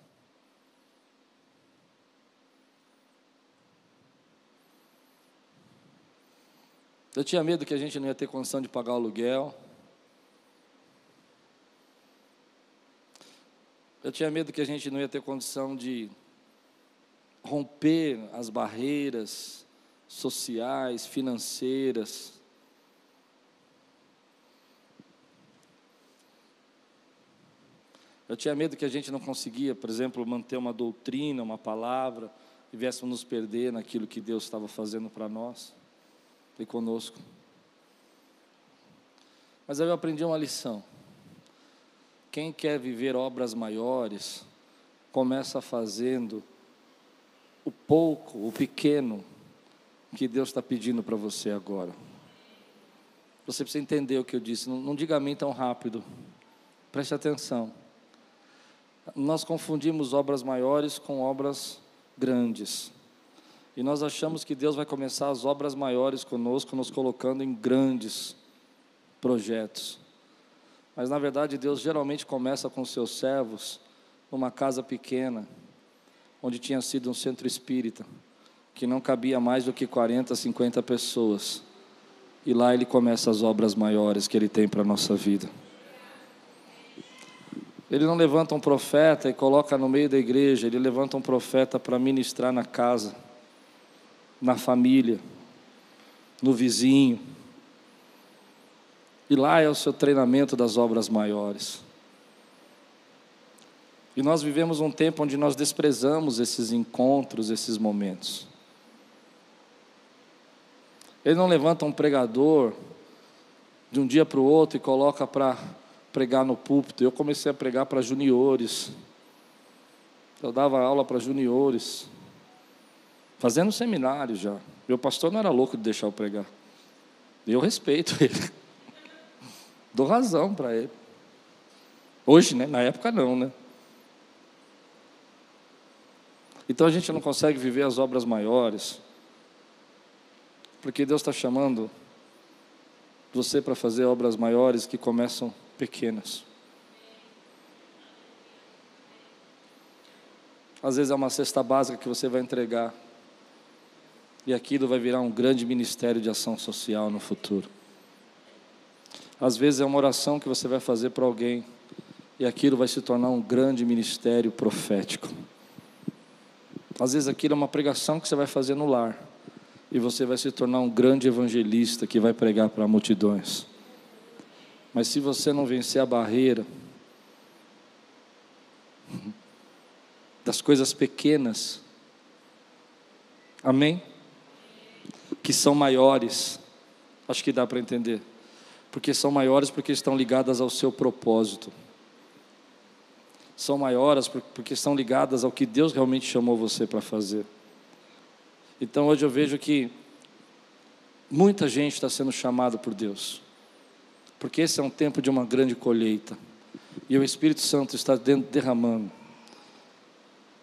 Speaker 1: Eu tinha medo que a gente não ia ter condição de pagar o aluguel. Eu tinha medo que a gente não ia ter condição de romper as barreiras sociais, financeiras. Eu tinha medo que a gente não conseguia, por exemplo, manter uma doutrina, uma palavra, e viéssemos nos perder naquilo que Deus estava fazendo para nós e conosco. Mas aí eu aprendi uma lição: quem quer viver obras maiores, começa fazendo o pouco, o pequeno, que Deus está pedindo para você agora. Você precisa entender o que eu disse. Não diga amém tão rápido. Preste atenção. Nós confundimos obras maiores com obras grandes. E nós achamos que Deus vai começar as obras maiores conosco, nos colocando em grandes projetos. Mas na verdade Deus geralmente começa com seus servos numa casa pequena, onde tinha sido um centro espírita, que não cabia mais do que 40, 50 pessoas. E lá Ele começa as obras maiores que Ele tem para a nossa vida. Ele não levanta um profeta e coloca no meio da igreja, Ele levanta um profeta para ministrar na casa, na família, no vizinho. E lá é o seu treinamento das obras maiores. E nós vivemos um tempo onde nós desprezamos esses encontros, esses momentos. Ele não levanta um pregador de um dia para o outro e coloca para pregar no púlpito. Eu comecei a pregar para juniores. Eu dava aula para juniores, fazendo seminário já. Meu pastor não era louco de deixar eu pregar. Eu respeito ele. Dou razão para ele. Hoje, né? Na época não, né? Então a gente não consegue viver as obras maiores, porque Deus está chamando você para fazer obras maiores que começam pequenas. Às vezes é uma cesta básica que você vai entregar, e aquilo vai virar um grande ministério de ação social no futuro. Às vezes é uma oração que você vai fazer para alguém, e aquilo vai se tornar um grande ministério profético. Às vezes aquilo é uma pregação que você vai fazer no lar, e você vai se tornar um grande evangelista que vai pregar para multidões. Mas se você não vencer a barreira das coisas pequenas, amém? Que são maiores, acho que dá para entender, porque são maiores porque estão ligadas ao seu propósito. São maiores porque estão ligadas ao que Deus realmente chamou você para fazer. Então hoje eu vejo que muita gente está sendo chamada por Deus, porque esse é um tempo de uma grande colheita, e o Espírito Santo está derramando.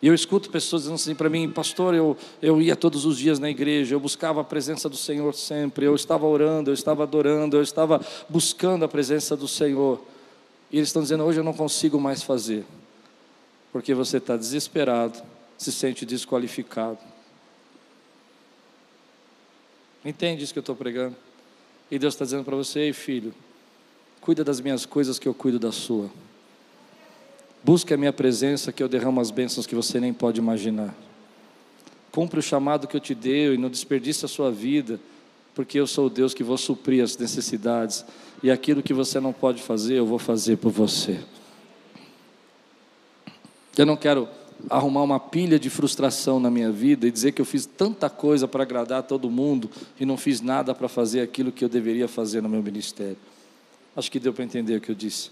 Speaker 1: E eu escuto pessoas dizendo assim para mim: pastor, eu ia todos os dias na igreja, eu buscava a presença do Senhor sempre, eu estava orando, eu estava adorando, eu estava buscando a presença do Senhor. E eles estão dizendo: hoje eu não consigo mais fazer, porque você está desesperado, se sente desqualificado. Entende isso que eu estou pregando? E Deus está dizendo para você: ei filho, cuida das minhas coisas que eu cuido da sua. Busque a minha presença que eu derramo as bênçãos que você nem pode imaginar. Cumpre o chamado que eu te dei e não desperdice a sua vida, porque eu sou o Deus que vou suprir as necessidades, e aquilo que você não pode fazer, eu vou fazer por você. Eu não quero arrumar uma pilha de frustração na minha vida e dizer que eu fiz tanta coisa para agradar a todo mundo e não fiz nada para fazer aquilo que eu deveria fazer no meu ministério. Acho que deu para entender o que eu disse.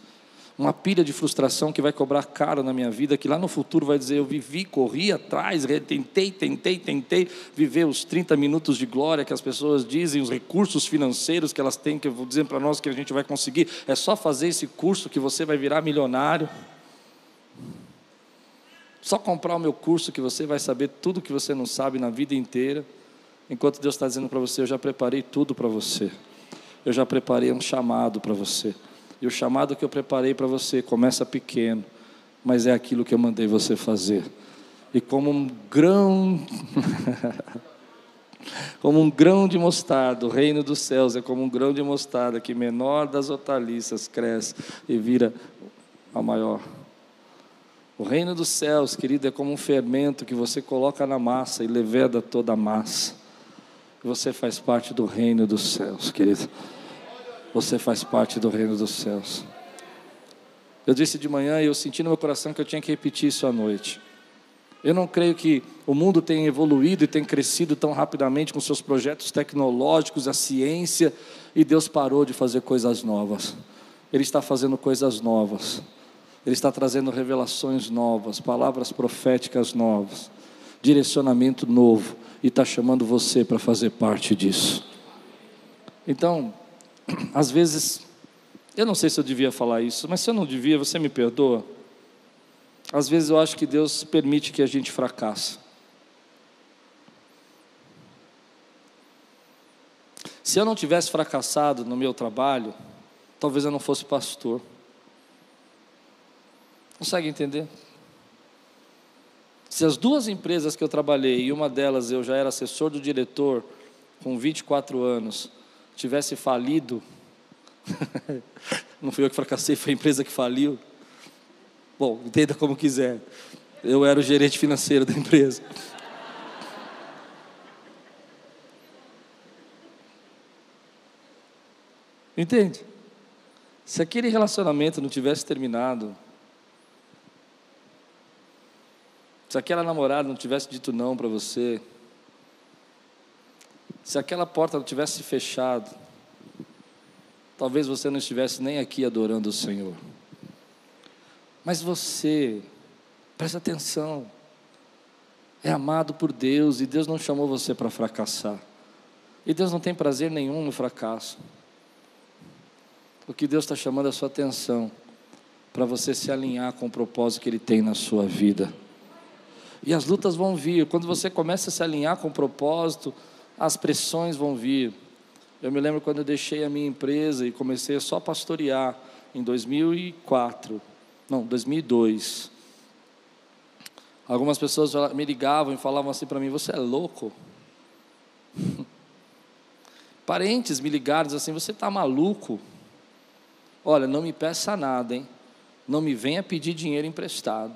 Speaker 1: Uma pilha de frustração que vai cobrar caro na minha vida, que lá no futuro vai dizer: eu vivi, corri atrás, tentei viver os 30 minutos de glória que as pessoas dizem, os recursos financeiros que elas têm, que eu vou dizer para nós que a gente vai conseguir, é só fazer esse curso que você vai virar milionário. Só comprar o meu curso que você vai saber tudo que você não sabe na vida inteira, enquanto Deus está dizendo para você: eu já preparei tudo para você, eu já preparei um chamado para você, e o chamado que eu preparei para você começa pequeno, mas é aquilo que eu mandei você fazer, e como um grão como um grão de mostarda, o reino dos céus é como um grão de mostarda, que menor das hortaliças cresce e vira a maior. O reino dos céus, querido, é como um fermento que você coloca na massa e leveda toda a massa. Você faz parte do reino dos céus, querido. Você faz parte do reino dos céus. Eu disse de manhã e eu senti no meu coração que eu tinha que repetir isso à noite. Eu não creio que o mundo tenha evoluído e tenha crescido tão rapidamente com seus projetos tecnológicos, a ciência, e Deus parou de fazer coisas novas. Ele está fazendo coisas novas. Ele está trazendo revelações novas, palavras proféticas novas, direcionamento novo, e está chamando você para fazer parte disso. Então, às vezes, eu não sei se eu devia falar isso, mas se eu não devia, você me perdoa. Às vezes eu acho que Deus permite que a gente fracasse. Se eu não tivesse fracassado no meu trabalho, talvez eu não fosse pastor. Consegue entender? Se as duas empresas que eu trabalhei, e uma delas eu já era assessor do diretor, com 24 anos, tivesse falido, não fui eu que fracassei, foi a empresa que faliu. Bom, entenda como quiser. Eu era o gerente financeiro da empresa. Entende? Se aquele relacionamento não tivesse terminado, se aquela namorada não tivesse dito não para você, se aquela porta não tivesse fechado, talvez você não estivesse nem aqui adorando o Senhor. Mas você, presta atenção, é amado por Deus, e Deus não chamou você para fracassar, e Deus não tem prazer nenhum no fracasso. O que Deus está chamando é a sua atenção, para você se alinhar com o propósito que Ele tem na sua vida. E as lutas vão vir, quando você começa a se alinhar com o propósito, as pressões vão vir. Eu me lembro quando eu deixei a minha empresa e comecei a só pastorear, em 2002. Algumas pessoas me ligavam e falavam assim para mim: você é louco? Parentes me ligaram e diziam assim: você está maluco? Olha, não me peça nada, hein? Não me venha pedir dinheiro emprestado.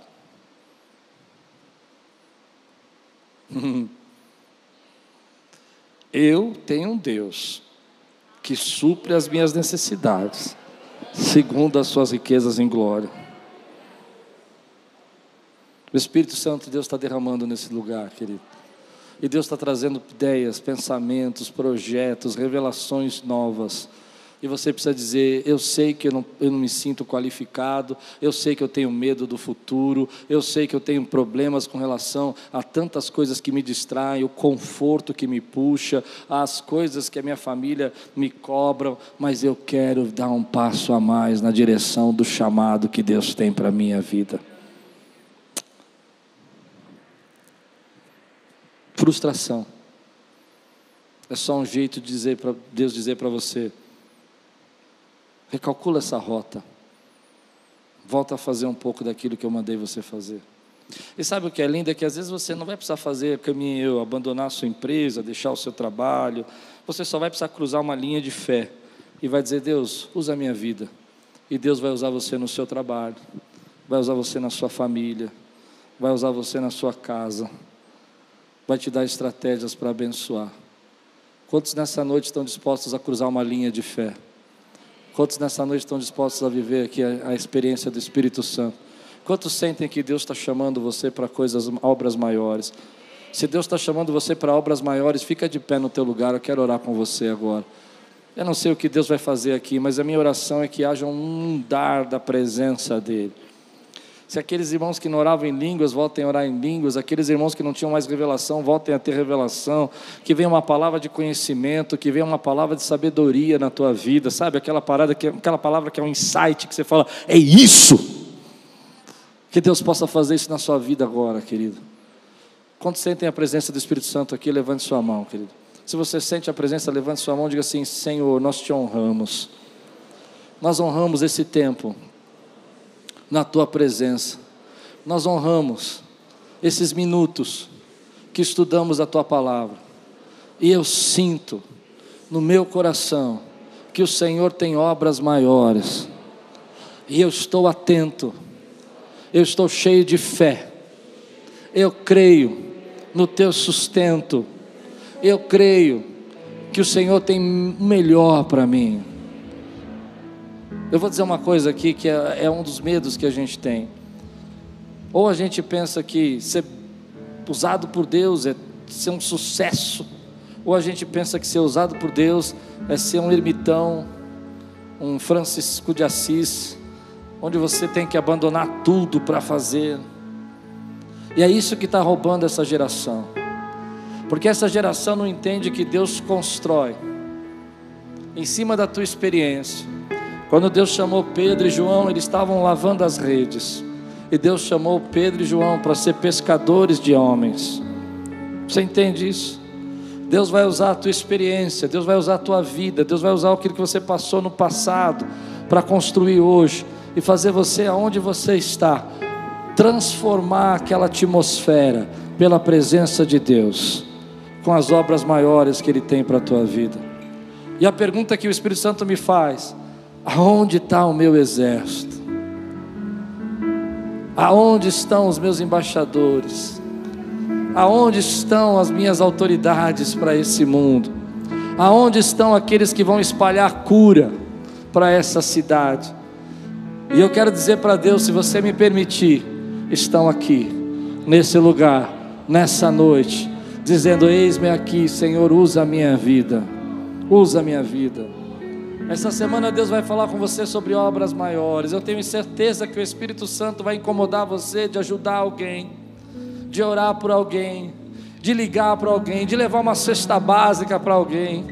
Speaker 1: Eu tenho um Deus que supre as minhas necessidades, segundo as suas riquezas em glória. O Espírito Santo de Deus está derramando nesse lugar, querido. E Deus está trazendo ideias, pensamentos, projetos, revelações novas. E você precisa dizer: eu sei que eu não me sinto qualificado, eu sei que eu tenho medo do futuro, eu sei que eu tenho problemas com relação a tantas coisas que me distraem, o conforto que me puxa, as coisas que a minha família me cobram, mas eu quero dar um passo a mais na direção do chamado que Deus tem para a minha vida. Frustração é só um jeito de Deus dizer para você: recalcula essa rota, volta a fazer um pouco daquilo que eu mandei você fazer. E sabe o que é lindo? É que às vezes você não vai precisar fazer caminho eu, abandonar a sua empresa, deixar o seu trabalho. Você só vai precisar cruzar uma linha de fé e vai dizer: Deus, usa a minha vida. E Deus vai usar você no seu trabalho, vai usar você na sua família, vai usar você na sua casa, vai te dar estratégias para abençoar. Quantos nessa noite estão dispostos a cruzar uma linha de fé? Quantos nessa noite estão dispostos a viver aqui a experiência do Espírito Santo? Quantos sentem que Deus está chamando você para obras maiores? Se Deus está chamando você para obras maiores, fica de pé no teu lugar, eu quero orar com você agora. Eu não sei o que Deus vai fazer aqui, mas a minha oração é que haja um dar da presença dEle. Se aqueles irmãos que não oravam em línguas voltem a orar em línguas, aqueles irmãos que não tinham mais revelação voltem a ter revelação, que venha uma palavra de conhecimento, que venha uma palavra de sabedoria na tua vida, sabe? Aquela palavra que é um insight, que você fala: é isso! Que Deus possa fazer isso na sua vida agora, querido. Quantos sentem a presença do Espírito Santo aqui, levante sua mão, querido. Se você sente a presença, levante sua mão e diga assim: Senhor, nós te honramos. Nós honramos esse tempo na tua presença. Nós honramos esses minutos que estudamos a tua palavra. E eu sinto no meu coração que o Senhor tem obras maiores. E eu estou atento. Eu estou cheio de fé. Eu creio no teu sustento. Eu creio que o Senhor tem o melhor para mim. Eu vou dizer uma coisa aqui que é um dos medos que a gente tem. Ou a gente pensa que ser usado por Deus é ser um sucesso, ou a gente pensa que ser usado por Deus é ser um ermitão, um Francisco de Assis, onde você tem que abandonar tudo para fazer. E é isso que está roubando essa geração, porque essa geração não entende que Deus constrói em cima da tua experiência. Quando Deus chamou Pedro e João, eles estavam lavando as redes. E Deus chamou Pedro e João para ser pescadores de homens. Você entende isso? Deus vai usar a tua experiência, Deus vai usar a tua vida, Deus vai usar aquilo que você passou no passado para construir hoje e fazer você aonde você está, transformar aquela atmosfera pela presença de Deus, com as obras maiores que Ele tem para a tua vida. E a pergunta que o Espírito Santo me faz: aonde está o meu exército? Aonde estão os meus embaixadores? Aonde estão as minhas autoridades para esse mundo? Aonde estão aqueles que vão espalhar cura para essa cidade? E eu quero dizer para Deus, se você me permitir, estão aqui, nesse lugar, nessa noite, dizendo: eis-me aqui, Senhor, usa a minha vida, usa a minha vida. Essa semana Deus vai falar com você sobre obras maiores. Eu tenho certeza que o Espírito Santo vai incomodar você de ajudar alguém, de orar por alguém, de ligar para alguém, de levar uma cesta básica para alguém,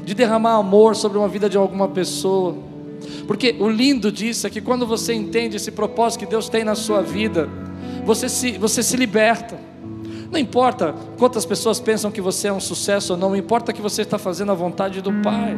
Speaker 1: de derramar amor sobre uma vida de alguma pessoa. Porque o lindo disso é que quando você entende esse propósito que Deus tem na sua vida, você se liberta. Não importa quantas pessoas pensam que você é um sucesso ou não importa que você está fazendo a vontade do Pai.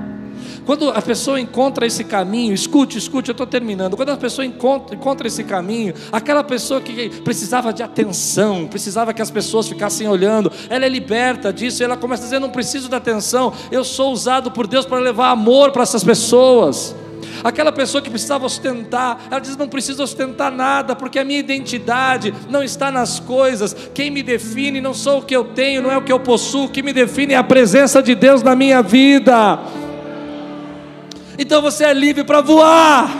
Speaker 1: Quando a pessoa encontra esse caminho, escute, eu estou terminando. Quando a pessoa encontra esse caminho, aquela pessoa que precisava de atenção, precisava que as pessoas ficassem olhando, ela é liberta disso, e ela começa a dizer: não preciso da atenção, eu sou usado por Deus para levar amor para essas pessoas. Aquela pessoa que precisava ostentar, ela diz: não preciso ostentar nada, porque a minha identidade não está nas coisas. Quem me define não sou o que eu tenho, não é o que eu possuo. O que me define é a presença de Deus na minha vida. Então você é livre para voar.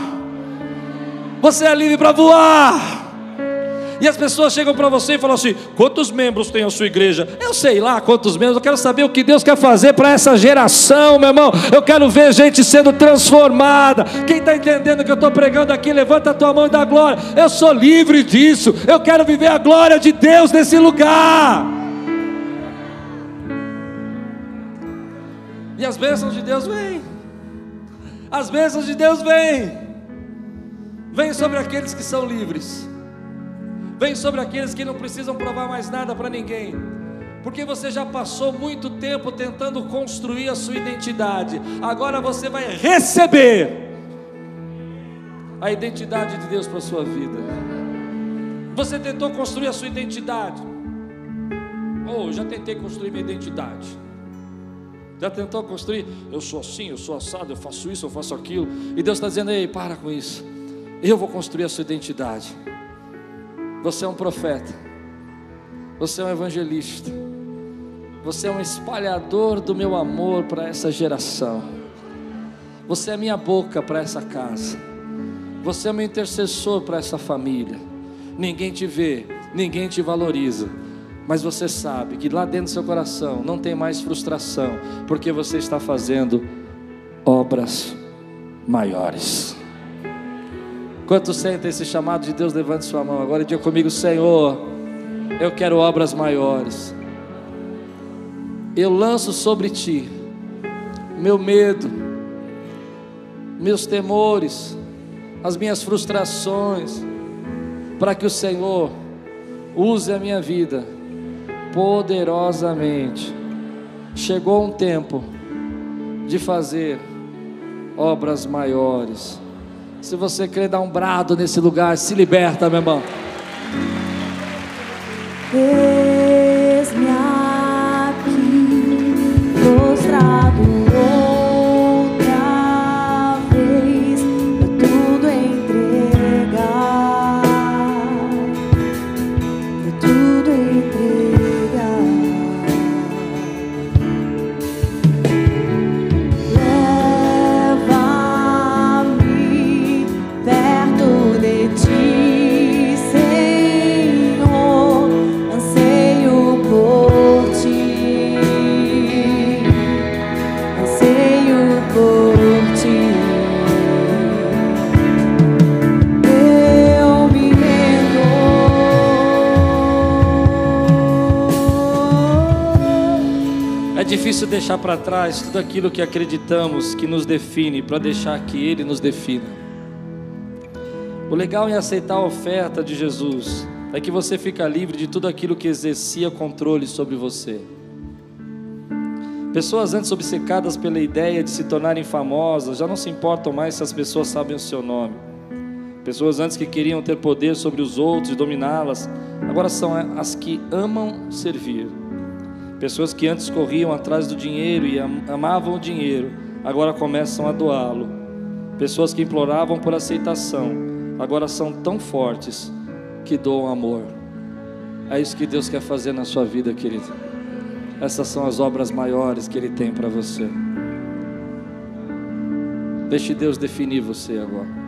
Speaker 1: Você é livre para voar. E as pessoas chegam para você e falam assim: quantos membros tem a sua igreja? Eu sei lá quantos membros, eu quero saber o que Deus quer fazer para essa geração, meu irmão. Eu quero ver gente sendo transformada. Quem está entendendo que eu estou pregando aqui, levanta a tua mão e dá glória. Eu sou livre disso, eu quero viver a glória de Deus nesse lugar. E as bênçãos de Deus vêm. As bênçãos de Deus vêm. Vêm sobre aqueles que são livres. Vem sobre aqueles que não precisam provar mais nada para ninguém, porque você já passou muito tempo tentando construir a sua identidade. Agora você vai receber a identidade de Deus para a sua vida. Você tentou construir a sua identidade. Eu já tentei construir minha identidade. Já tentou construir? Eu sou assim, eu sou assado, eu faço isso, eu faço aquilo. E Deus está dizendo: ei, para com isso. Eu vou construir a sua identidade. Você é um profeta, você é um evangelista, você é um espalhador do meu amor para essa geração. Você é minha boca para essa casa. Você é meu intercessor para essa família. Ninguém te vê, ninguém te valoriza, mas você sabe que lá dentro do seu coração não tem mais frustração, porque você está fazendo obras maiores. Quantos sentem esse chamado de Deus? Levante sua mão agora e diga comigo: Senhor, eu quero obras maiores. Eu lanço sobre ti meu medo, meus temores, as minhas frustrações, para que o Senhor use a minha vida poderosamente. Chegou um tempo de fazer obras maiores. Se você crê, dá um brado nesse lugar, se liberta, meu irmão.
Speaker 2: Eis-me aqui, prostrado outra vez, eu tudo entregar, eu tudo entregar. Leva-me perto de ti, Senhor, anseio por ti, anseio por ti. Eu me rendo.
Speaker 1: É difícil deixar para trás tudo aquilo que acreditamos que nos define, para deixar que Ele nos defina. O legal em aceitar a oferta de Jesus é que você fica livre de tudo aquilo que exercia controle sobre você. Pessoas antes obcecadas pela ideia de se tornarem famosas já não se importam mais se as pessoas sabem o seu nome. Pessoas antes que queriam ter poder sobre os outros e dominá-las, agora são as que amam servir. Pessoas que antes corriam atrás do dinheiro e amavam o dinheiro, agora começam a doá-lo. Pessoas que imploravam por aceitação, agora são tão fortes que doam amor. É isso que Deus quer fazer na sua vida, querido. Essas são as obras maiores que Ele tem para você. Deixe Deus definir você agora.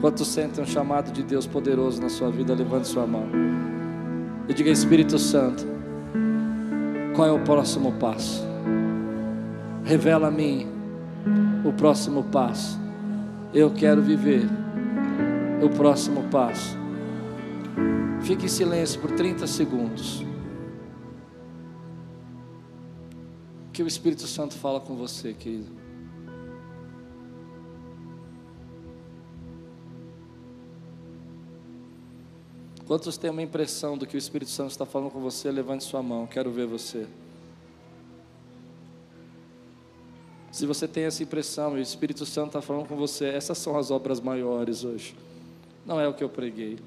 Speaker 1: Quantos sentem um chamado de Deus poderoso na sua vida? Levante sua mão e diga: Espírito Santo, qual é o próximo passo? Revela a mim o próximo passo. Eu quero viver o próximo passo. Fique em silêncio por 30 segundos. Que o Espírito Santo fala com você, querido. Quantos têm uma impressão do que o Espírito Santo está falando com você? Levante sua mão, quero ver você. Se você tem essa impressão e o Espírito Santo está falando com você, essas são as obras maiores hoje. Não é o que eu preguei,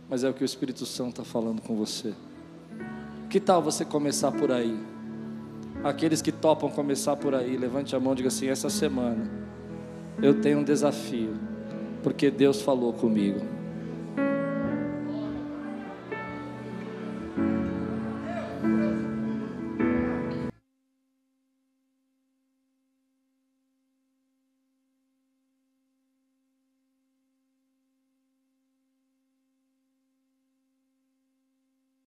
Speaker 1: mas é o que o Espírito Santo está falando com você. Que tal você começar por aí? Aqueles que topam começar por aí, levante a mão e diga assim: essa semana eu tenho um desafio, porque Deus falou comigo.